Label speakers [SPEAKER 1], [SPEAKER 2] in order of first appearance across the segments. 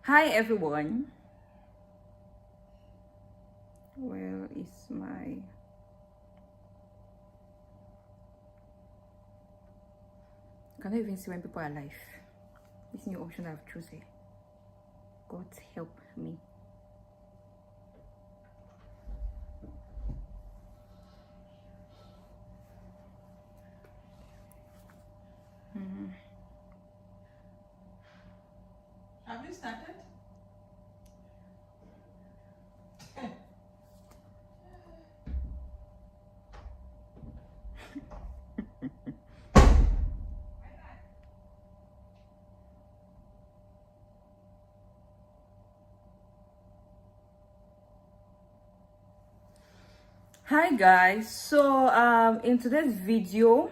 [SPEAKER 1] Hi everyone. Where is my I cannot even see when people are alive. This new option I've chosen. God help me.
[SPEAKER 2] Have you started?
[SPEAKER 1] Hi guys. So in today's video,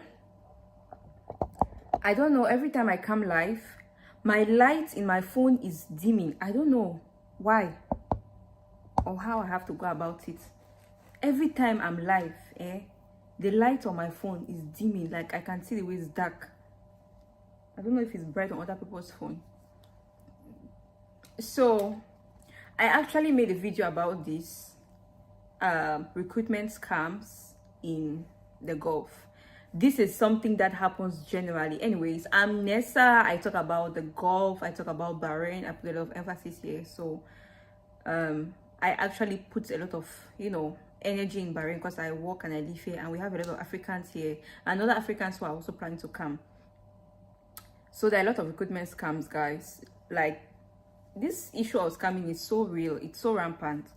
[SPEAKER 1] I don't know, every time I come live, my light in my phone is dimming. I don't know why or how I have to go about it. Every time I'm live, the light on my phone is dimming. Like I can see the way it's dark. I don't know if it's bright on other people's phone. So I actually made a video about this recruitment scams in the Gulf. This is something that happens generally. Anyways, I'm Nessa. I talk about the Gulf, I talk about Bahrain. I put a lot of emphasis here. So I actually put a lot of energy in Bahrain because I work and I live here, and we have a lot of Africans here and other Africans who are also planning to come. So there are a lot of recruitment scams, guys. Like, this issue of scamming is so real, it's so rampant.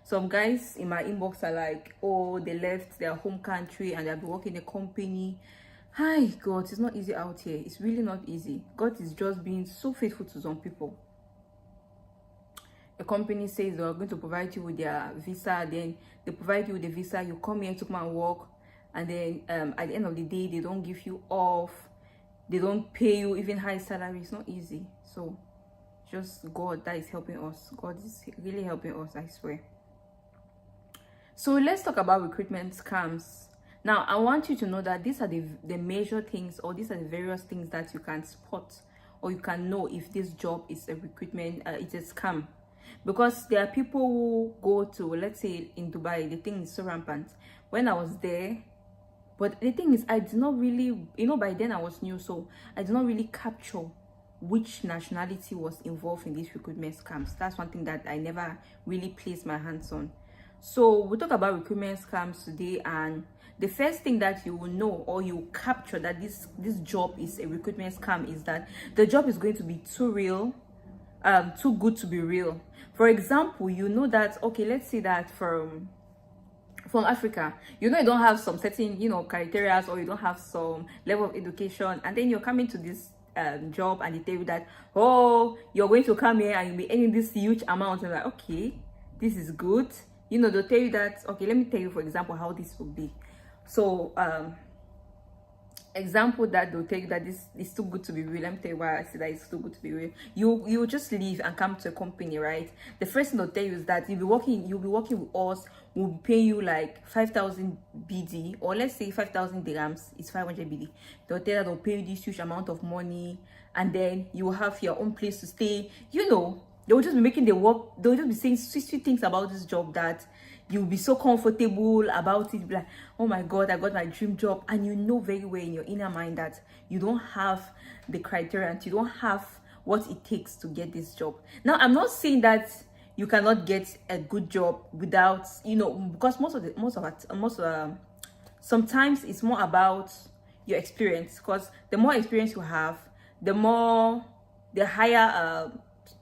[SPEAKER 1] Some guys in my inbox are like, oh, they left their home country and they'll be working in a company. Hi God, it's not easy out here. It's really not easy. God is just being so faithful to some people. A company says they're going to provide you with their visa, then they provide you with the visa, you come here to come and work, and then at the end of the day they don't give you off, they don't pay you even high salary. It's not easy. So just God that is helping us. God is really helping us, I swear. So let's talk about recruitment scams. Now I want you to know that these are the major things, or these are the various things that you can spot or you can know if this job is a recruitment, it's a scam. Because there are people who go to, let's say in Dubai, the thing is so rampant. When I was there, but the thing is, I did not really, by then I was new, so I did not really capture which nationality was involved in these recruitment scams. That's one thing that I never really placed my hands on. So we'll talk about recruitment scams today, and the first thing that you will know or you capture that this job is a recruitment scam is that the job is going to be too real, too good to be real. For example, you know that, okay, let's say that from Africa, you don't have some certain criteria, or you don't have some level of education, and then you're coming to this job and they tell you that, oh, you're going to come here and you'll be earning this huge amount. And like, okay, this is good. They'll tell you that, okay, let me tell you, for example, how this will be. So example that they'll tell you that this is too good to be real. Let me tell you why I say that it's too good to be real. You just leave and come to a company, right? The first thing they'll tell you is that you'll be working with us. We'll be paying you like 5,000 BD, or let's say 5,000 dirhams is 500 BD. They'll tell you that they'll pay you this huge amount of money, and then you will have your own place to stay. They will just be making the work. They'll just be saying sweet things about this job that you'll be so comfortable about it. Like, oh my God, I got my dream job. And you know very well in your inner mind that you don't have the criteria and you don't have what it takes to get this job. Now, I'm not saying that you cannot get a good job without, because sometimes it's more about your experience. Because the more experience you have, the higher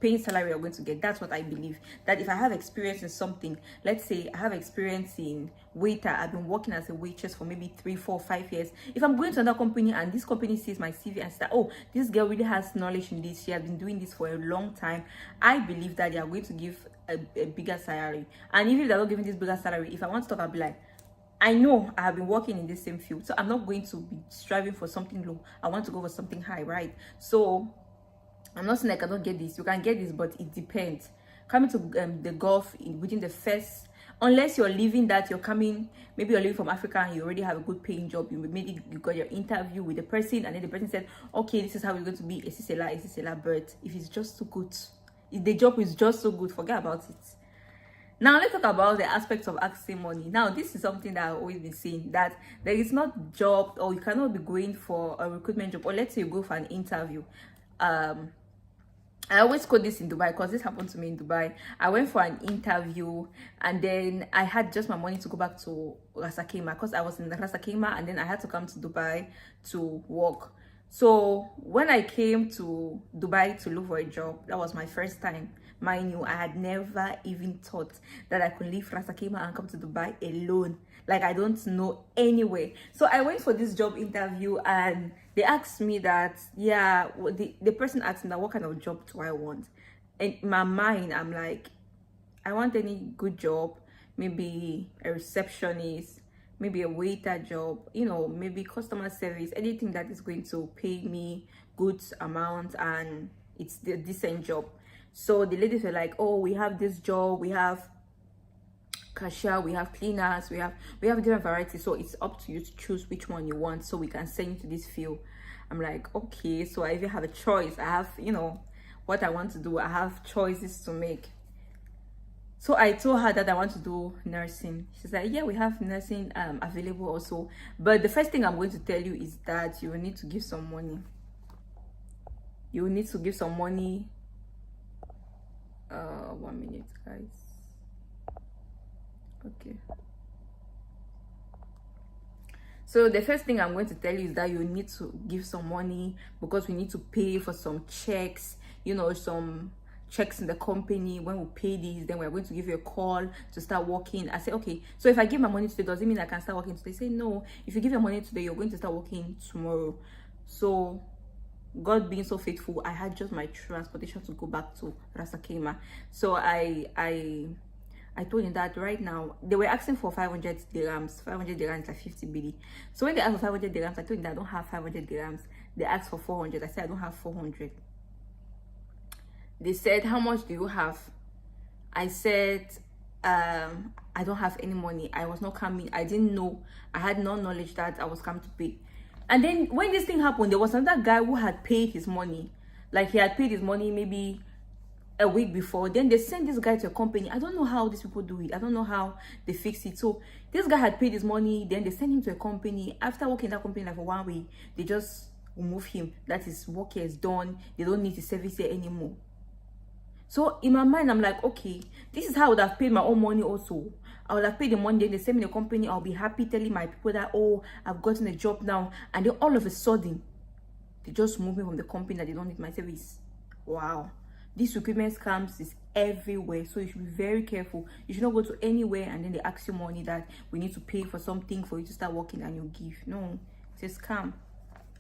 [SPEAKER 1] paying salary you're going to get. That's what I believe. That if I have experience in something, let's say I have experience in waiter, I've been working as a waitress for maybe 3, 4, 5 years. If I'm going to another company and this company sees my CV and says, oh, this girl really has knowledge in this, she has been doing this for a long time, I believe that they are going to give a bigger salary. And even if they're not giving this bigger salary, if I want to talk, I'll be like, I know I have been working in this same field, so I'm not going to be striving for something low. I want to go for something high, right? So I'm not saying I cannot get this. You can get this, but it depends. Coming to the Gulf within the first, unless you're leaving that you're coming, maybe you're leaving from Africa and you already have a good paying job. Maybe you got your interview with the person, and then the person said, okay, this is how we're going to be. But if it's just too good, the job is just so good, forget about it. Now let's talk about the aspects of asking money. Now this is something that I've always been saying, that there is not job, or you cannot be going for a recruitment job, or let's say you go for an interview. I always quote this in Dubai because this happened to me in Dubai. I went for an interview and then I had just my money to go back to Rasa Kema because I was in Rasa Kema, and then I had to come to Dubai to work. So when I came to Dubai to look for a job, that was my first time. Mind you, I had never even thought that I could leave Rasa Kema and come to Dubai alone. Like, I don't know anywhere. So I went for this job interview and they asked me that, yeah, the person asked me that, what kind of job do I want? And in my mind, I'm like, I want any good job, maybe a receptionist, maybe a waiter job, you know, maybe customer service, anything that is going to pay me good amount and it's the decent job. So the ladies were like, oh, we have this job, we have cashier, we have cleaners, we have different varieties, so it's up to you to choose which one you want so we can send you to this field. I'm like, okay, so I even have a choice. I have, you know, what I want to do. I have choices to make. So I told her that I want to do nursing. She's like, yeah, we have nursing available also, but the first thing I'm going to tell you is that you will need to give some money. You will need to give some money. 1 minute, guys. Okay, so the first thing I'm going to tell you is that you need to give some money because we need to pay for some checks, you know, some checks in the company. When we pay these, then we're going to give you a call to start working. I say, okay, so if I give my money today, does it mean I can start working today? Say no, if you give your money today, you're going to start working tomorrow. So God being so faithful, I had just my transportation to go back to Rasa Kema. So I told him that right now they were asking for 500 dirhams. 500 dirhams like 50 BD. So when they asked for 500 dirhams, I told him that I don't have 500 dirhams. They asked for 400. I said I don't have 400. They said, how much do you have? I said, I don't have any money. I was not coming. I didn't know. I had no knowledge that I was coming to pay. And then when this thing happened, there was another guy who had paid his money. Like, he had paid his money maybe a week before. Then they sent this guy to a company. I don't know how these people do it. I don't know how they fix it. So this guy had paid his money, then they sent him to a company. After working in that company like for 1 week, they just remove him. That his work here is done. They don't need his service here anymore. So in my mind, I'm like, okay, this is how I would have paid my own money also. I would have paid the money, then they send me the company. I'll be happy telling my people that, oh, I've gotten a job now. And then all of a sudden, they just move me from the company that they don't need my service. Wow. This recruitment scams is everywhere, so you should be very careful. You should not go to anywhere and then they ask you money that we need to pay for something for you to start working and you give. No, it's a scam.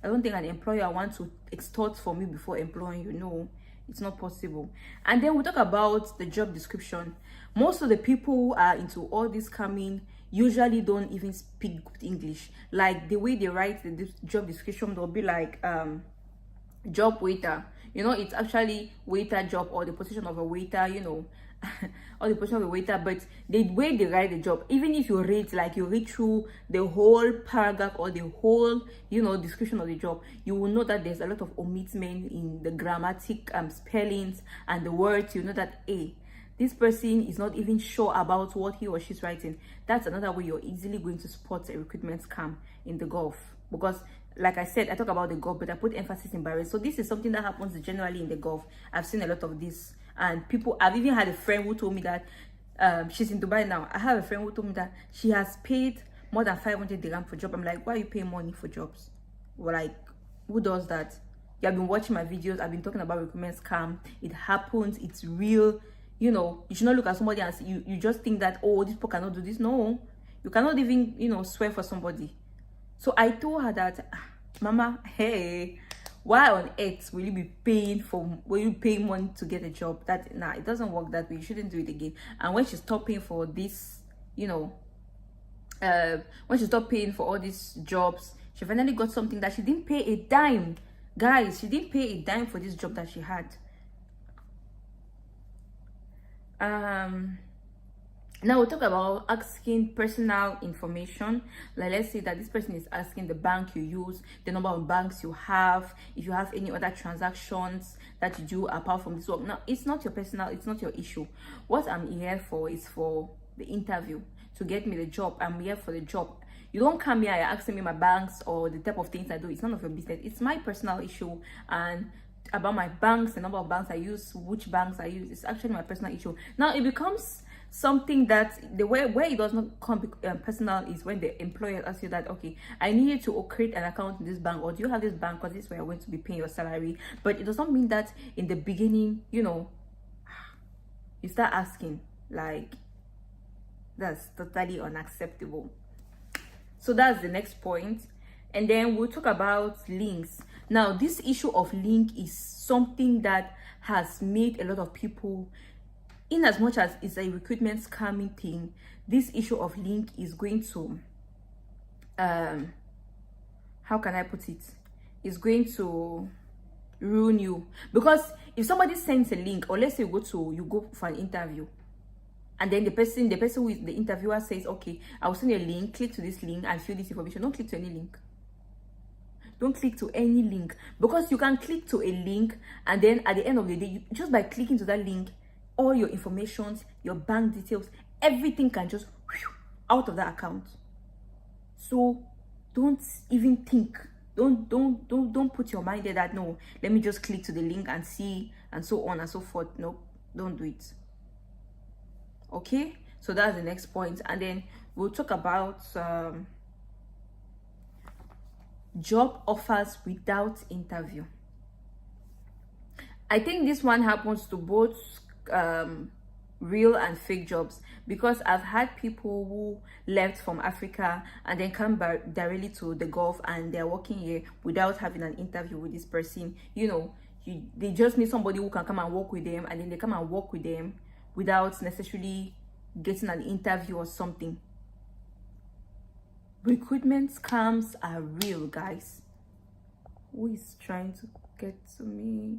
[SPEAKER 1] I don't think an employer wants to extort from you before employing you. No, it's not possible. And then we talk about the job description. Most of the people who are into all this scamming usually don't even speak good English. Like the way they write the job description, they'll be like job waiter. You know, it's actually waiter job or the position of a waiter, you know, or the position of a waiter. But the way they write the job, even if you read, like you read through the whole paragraph or the whole, you know, description of the job, you will know that there's a lot of omitment in the grammatic spellings and the words. You know that, hey, this person is not even sure about what he or she's writing. That's another way you're easily going to spot a recruitment scam in the Gulf. Because like I said, I talk about the Gulf, but I put emphasis in Bahrain. So this is something that happens generally in the Gulf. I've seen a lot of this. And people, I've even had a friend who told me that she's in Dubai now. I have a friend who told me that she has paid more than 500 dirham for job. I'm like, why are you paying money for jobs? Well, like, who does that? You have been watching my videos. I've been talking about recruitment scam. It happens. It's real. You know, you should not look at somebody and you just think that, oh, this people cannot do this. No, you cannot even, you know, swear for somebody. So I told her that, Mama, hey, why on earth will you be paying money to get a job? That, nah, it doesn't work that way. You shouldn't do it again. And when she stopped paying for this, you know, when she stopped paying for all these jobs, she finally got something that she didn't pay a dime. Guys, she didn't pay a dime for this job that she had. Now we'll talk about asking personal information. Like, let's say that this person is asking the bank you use, the number of banks you have, if you have any other transactions that you do apart from this work. Now, it's not your personal, it's not your issue. What I'm here for is for the interview, to get me the job. I'm here for the job. You don't come here asking me my banks or the type of things I do. It's none of your business. It's my personal issue, and about my banks, the number of banks I use, which banks I use, it's actually my personal issue. Now it becomes something that the way where it does not come personal is when the employer asks you that, okay, I need you to create an account in this bank, or do you have this bank because this is where you're going to be paying your salary. But it does not mean that in the beginning, you know, you start asking. Like, that's totally unacceptable. So that's the next point. And then we'll talk about links. Now, this issue of link is something that has made a lot of people, in as much as it's a recruitment scamming thing, this issue of link is going to how can I put it, is going to ruin you. Because if somebody sends a link, or let's say you go for an interview, and then the person who is the interviewer says, okay, I will send you a link, click to this link and fill this information. Don't click to any link. Don't click to any link, because you can click to a link, and then at the end of the day, just by clicking to that link, all your informations, your bank details, everything can just out of that account. So don't even think. Don't put your mind there that, no, let me just click to the link and see, and so on and so forth. No, don't do it. Okay, so that's the next point. And then we'll talk about job offers without interview. I think this one happens to both real and fake jobs, because I've had people who left from Africa and then come back directly to the Gulf, and they're working here without having an interview with this person. You know, they just need somebody who can come and work with them, and then they come and work with them without necessarily getting an interview or something. Recruitment scams are real, guys. Who is trying to get to me?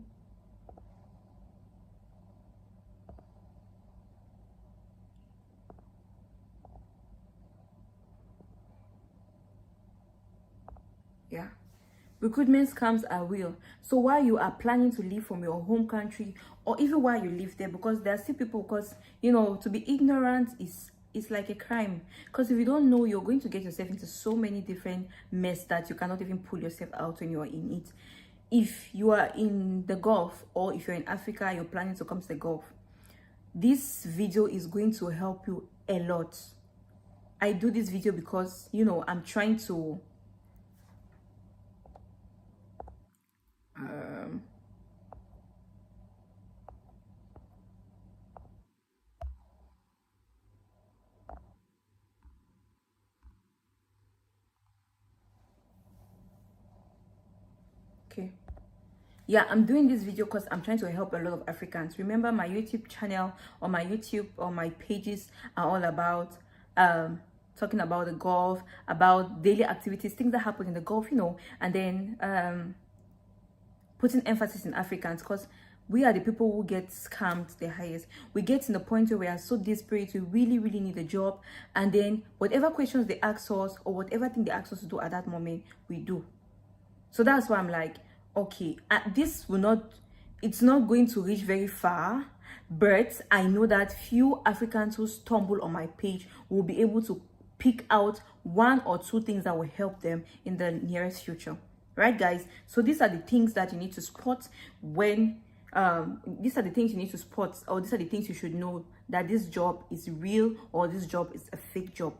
[SPEAKER 1] Yeah, recruitment scams are real. So while you are planning to leave from your home country, or even while you live there, because there are still people, because, you know, to be ignorant is like a crime. Because if you don't know, you're going to get yourself into so many different mess that you cannot even pull yourself out when you are in it. If you are in the Gulf, or if you're in Africa, you're planning to come to the Gulf, this video is going to help you a lot. I do this video because, you know, I'm trying to okay, yeah, I'm doing this video because I'm trying to help a lot of Africans. Remember, my YouTube channel, or my YouTube or my pages are all about talking about the Gulf, about daily activities, things that happen in the Gulf, you know, and then putting emphasis in Africans, because we are the people who get scammed the highest. We get in the point where we are so desperate, we really need a job, and then whatever questions they ask us, or whatever thing they ask us to do at that moment, we do. So that's why I'm like, okay, this will not, it's not going to reach very far, but I know that few Africans who stumble on my page will be able to pick out 1 or 2 things that will help them in the nearest future. Right, guys? So these are the things that you need to spot when these are the things you need to spot, or these are the things you should know, that this job is real or this job is a fake job.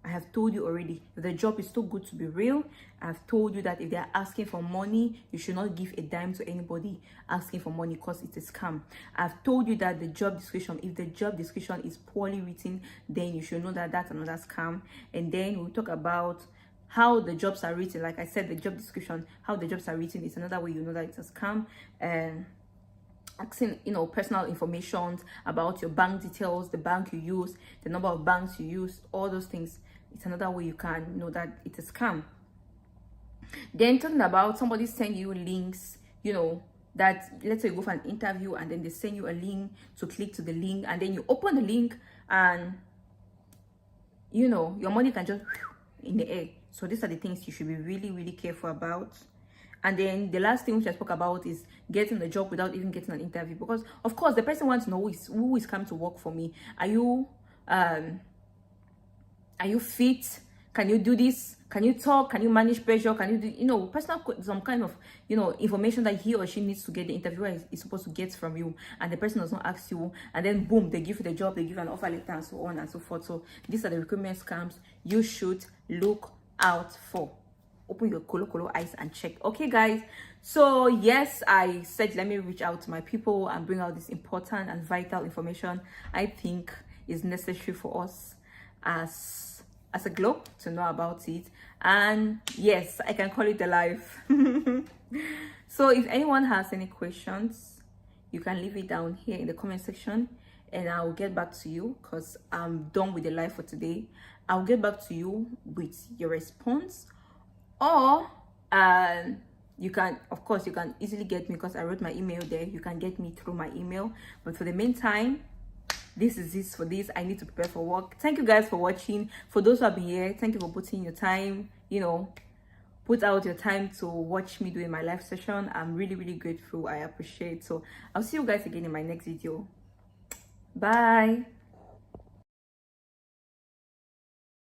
[SPEAKER 1] I have told you already, if the job is too good to be real. I've told you that if they are asking for money, you should not give a dime to anybody asking for money, because it's a scam. I've told you that the job description, if the job description is poorly written, then you should know that that's another scam. And then we'll talk about how the jobs are written. Like I said, the job description, how the jobs are written is another way you know that it's a scam. And asking, you know, personal information about your bank details, the bank you use, the number of banks you use, all those things, it's another way you can know that it's a scam. Then talking about somebody send you links, you know, that let's say you go for an interview and then they send you a link to click to the link, and then you open the link and you know, your money can just in the air. So these are the things you should be really, really careful about. And then the last thing which I spoke about is getting the job without even getting an interview, because of course the person wants to know who is coming to work for me. Are you fit? Can you do this? Can you talk? Can you manage pressure? Can you do, you know, personal, some kind of, you know, information that he or she needs to get, the interviewer is supposed to get from you, and the person does not ask you, and then boom, they give you the job, they give you an offer letter, and so on and so forth. So these are the recruitment scams you should look out for. Open your colo eyes and check. Okay, guys, so yes, I said let me reach out to my people and bring out this important and vital information I think is necessary for us as a globe to know about it. And yes, I can call it a life. So if anyone has any questions, you can leave it down here in the comment section, and I'll get back to you, because I'm done with the live for today. I'll get back to you with your response, or you can, of course, you can easily get me, because I wrote my email there. You can get me through my email. But for the meantime, this is this for this. I need to prepare for work. Thank you guys for watching. For those who have been here, thank you for putting your time, you know, put out your time to watch me doing my live session. I'm really, really grateful. I appreciate. So I'll see you guys again in my next video. Bye.